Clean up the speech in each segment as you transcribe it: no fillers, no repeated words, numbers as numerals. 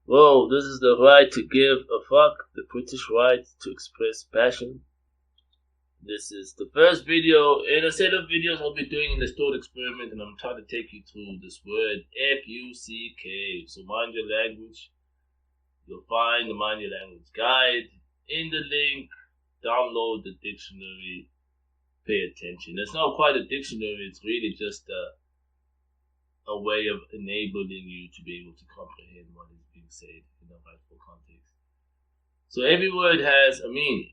Well, this is the right to give a fuck, the British right to express passion. This is the first video in a set of videos I'll be doing in this thought experiment, and I'm trying to take you through this word F-U-C-K. So mind your language. You'll find the Mind Your Language guide in the link. Download the dictionary. Pay attention. It's not quite a dictionary. It's really just a way of enabling you to be able to comprehend what is being said in the rightful context. So every word has a meaning.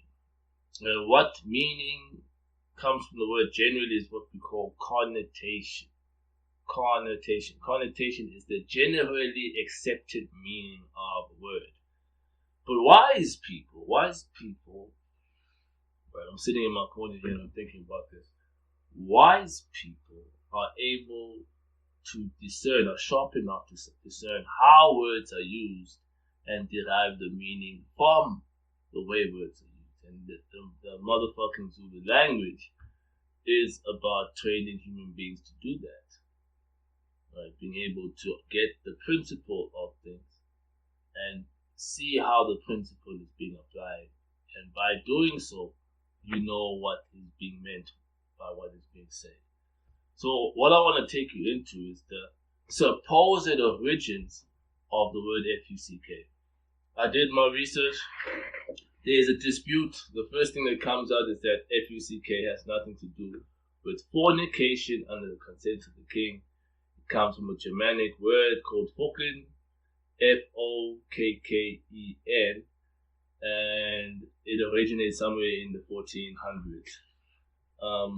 What meaning comes from the word generally is what we call connotation. Connotation is the generally accepted meaning of a word. But wise people, right, I'm sitting in my corner here and I'm thinking about this. Wise people are able to discern, are sharp enough to discern how words are used and derive the meaning from the way words are used. And the motherfucking Zulu language is about training human beings to do that. Right? Being able to get the principle of things and see how the principle is being applied. And by doing so, you know what is being meant by what is being said. So what I want to take you into is the supposed origins of the word F-U-C-K. I did my research. There is a dispute. The first thing that comes out is that F-U-C-K has nothing to do with fornication under the consent of the king. It comes from a Germanic word called Fokken, F-O-K-K-E-N, and it originated somewhere in the 1400s.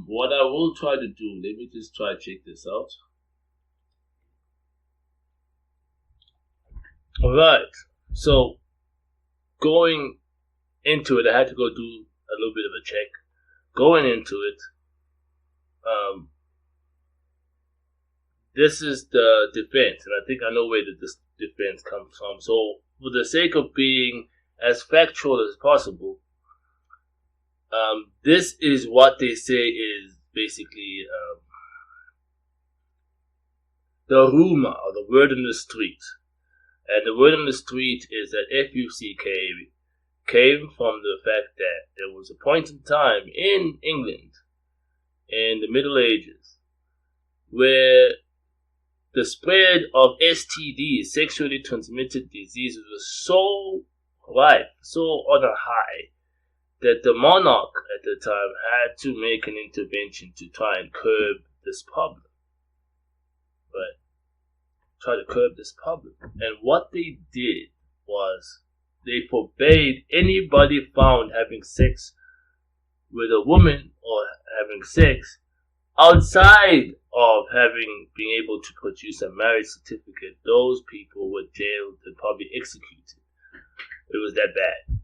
What I will try to do, let me just try to check this out. Alright, so going into it, I had to go do a little bit of a check. Going into it, this is the defense, and I think I know where this defense comes from. So, for the sake of being as factual as possible, this is what they say is basically the rumor or the word in the street. And the word in the street is that F-U-C-K came from the fact that there was a point in time in England in the Middle Ages where the spread of STDs, sexually transmitted diseases, was so rife, so on a high, that the monarch at the time had to make an intervention to try and curb this problem. Right? Try to curb this problem. And what they did was they forbade anybody found having sex with a woman or having sex outside of being able to produce a marriage certificate. Those people were jailed and probably executed. It was that bad.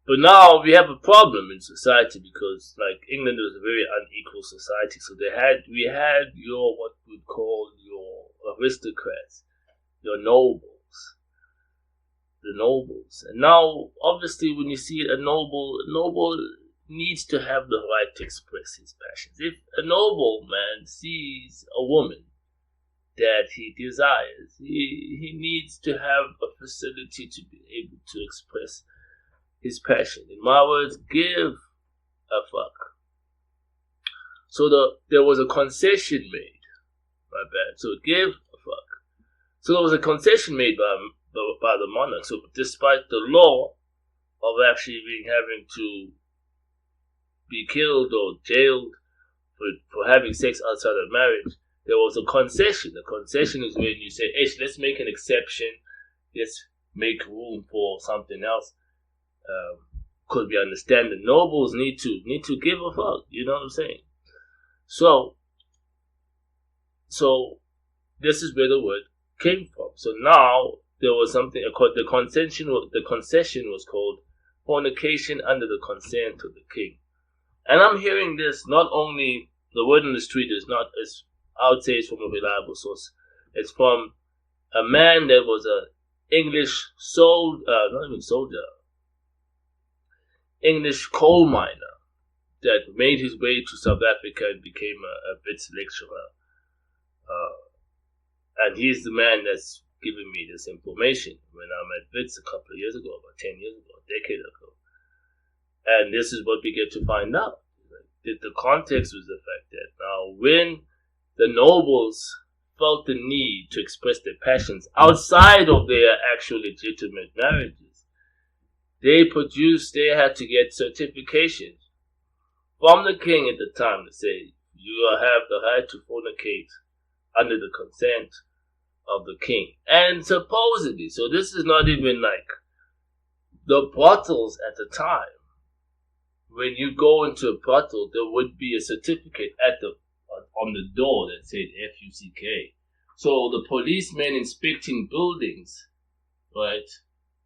But now we have a problem in society because, like, England was a very unequal society. So we had your what we'd call your aristocrats, your nobles, the nobles. And now, obviously, when you see a noble needs to have the right to express his passions. If a nobleman sees a woman that he desires, he needs to have a facility to be able to express his passion. In my words, give a fuck. So there was a concession made. My bad. So give a fuck. So there was a concession made by the monarch. So despite the law of actually having to be killed or jailed for having sex outside of marriage, there was a concession. The concession is when you say, hey, let's make an exception. Let's make room for something else. Because we understand the nobles need to give a fuck. You know what I'm saying? So this is where the word came from. So now there was something. The concession was called fornication under the consent of the king. And I'm hearing this not only, the word in the street is not, as I would say, it's from a reliable source. It's from a man that was a English English coal miner that made his way to South Africa and became a Wits lecturer. And he's the man that's giving me this information when I'm at Wits a couple of years ago, about 10 years ago, a decade ago. And this is what we get to find out. The context was the fact that now when the nobles felt the need to express their passions outside of their actual legitimate marriages, they had to get certifications from the king at the time to say, you have the right to fornicate under the consent of the king. And supposedly, so this is not even like the brothels at the time. When you go into a brothel, there would be a certificate on the door that said FUCK. So the policemen inspecting buildings, right,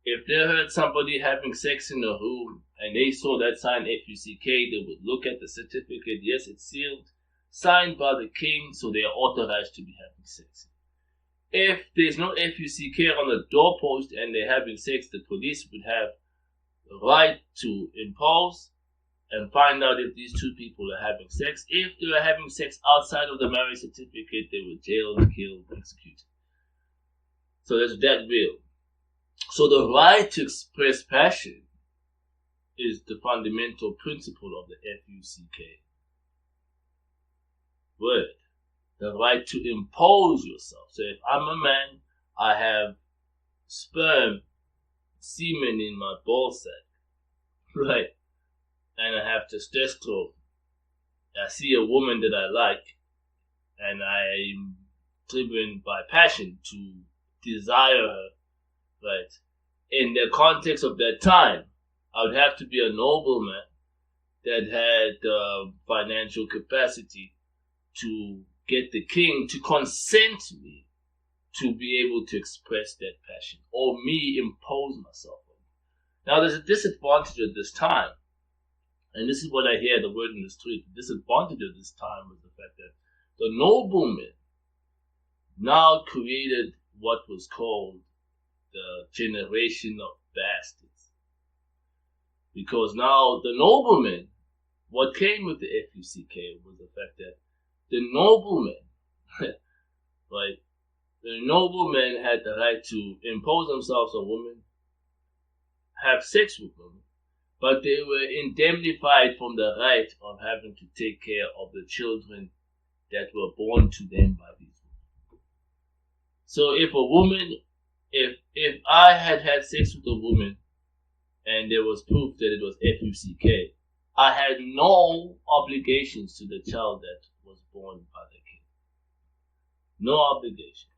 if they heard somebody having sex in a room and they saw that sign FUCK, they would look at the certificate. Yes, it's sealed, signed by the king, so they are authorized to be having sex. If there's no FUCK on the doorpost and they're having sex, the police would have the right to impose and find out if these two people are having sex. If they are having sex outside of the marriage certificate, they would jail, kill, execute. So that's that real. So the right to express passion is the fundamental principle of the FUCK word. The right to impose yourself. So if I'm a man, I have sperm, semen in my ball sack, right? And I have testosterone. I see a woman that I like, and I'm driven by passion to desire her, right? In the context of that time, I would have to be a nobleman that had financial capacity to get the king to consent me to be able to express that passion, or me impose myself on him. Now, there's a disadvantage at this time. And this is what I hear the word in the street. The disadvantage of this time was the fact that the noblemen now created what was called the generation of bastards. Because now the noblemen, what came with the FUCK was the fact that the noblemen, right, the noblemen had the right to impose themselves on women, have sex with women, but they were indemnified from the right of having to take care of the children that were born to them by these women. So if a woman, if I had sex with a woman and there was proof that it was FUCK, I had no obligations to the child that was born by the king. No obligation.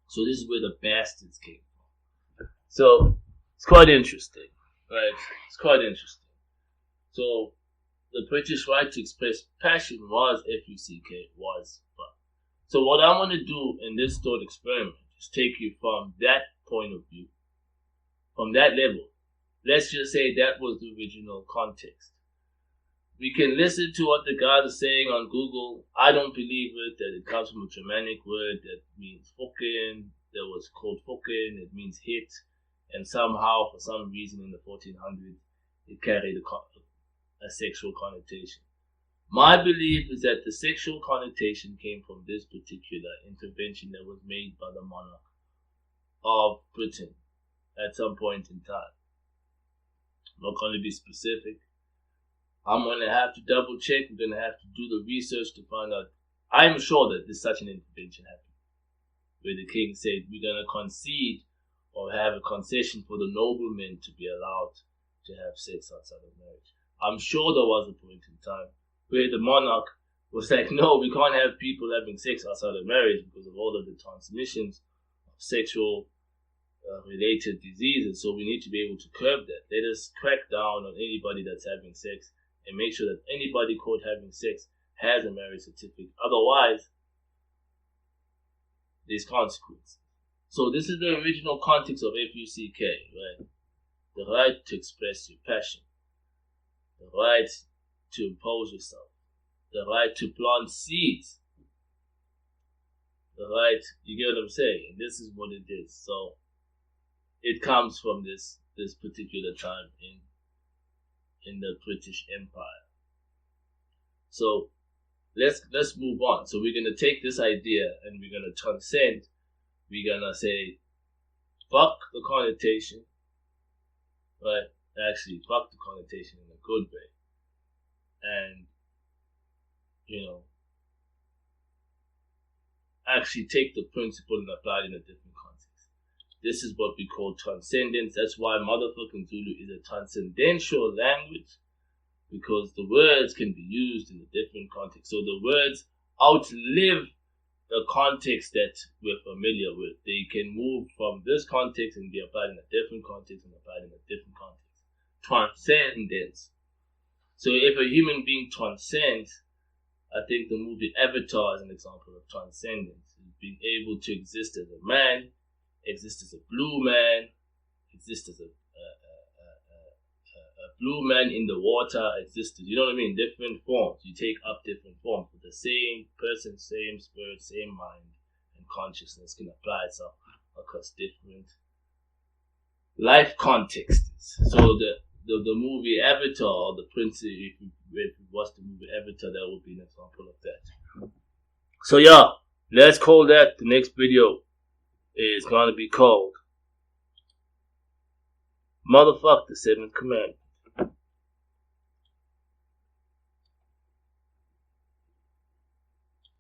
So this is where the bastards came from. So it's quite interesting. Right, it's quite interesting. So, the British right to express passion was FUCK, was fun. So, what I want to do in this thought experiment is take you from that point of view, from that level. Let's just say that was the original context. We can listen to what the guys are saying on Google. I don't believe it, that it comes from a Germanic word that means fucking, that was called fucking, it means hit. And somehow, for some reason, in the 1400s, it carried a sexual connotation. My belief is that the sexual connotation came from this particular intervention that was made by the monarch of Britain at some point in time. I'm not going to be specific. I'm going to have to double check. We're going to have to do the research to find out. I'm sure that such an intervention happened, where the king said, we're going to concede or have a concession for the noblemen to be allowed to have sex outside of marriage. I'm sure there was a point in time where the monarch was like, no, we can't have people having sex outside of marriage because of all of the transmissions of sexual related diseases, so we need to be able to curb that. Let us crack down on anybody that's having sex and make sure that anybody caught having sex has a marriage certificate. Otherwise, there's consequences. So this is the original context of FUCK, right? The right to express your passion, the right to impose yourself, the right to plant seeds, the right, you get what I'm saying? And this is what it is. So it comes from this particular time in the British Empire. So let's move on. So we're gonna take this idea and we're gonna transcend we're gonna say, fuck the connotation, right? Actually, fuck the connotation in a good way. And, actually take the principle and apply it in a different context. This is what we call transcendence. That's why motherfucking Zulu is a transcendental language, because the words can be used in a different context. So the words outlive the context that we're familiar with. They can move from this context and be applied in a different context and applied in a different context. Transcendence. So if a human being transcends, I think the movie Avatar is an example of transcendence. Being able to exist as a man, exist as a blue man, exist as a blue man in the water, exist, you know what I mean? Different forms. You take up different forms, but the same person, same spirit, same mind and consciousness can apply itself across different life contexts. So the movie Avatar, the Prince, if you watch the movie Avatar, that would be an example of that. So yeah, let's call that. The next video is gonna be called Motherfuck the Seventh Commandment.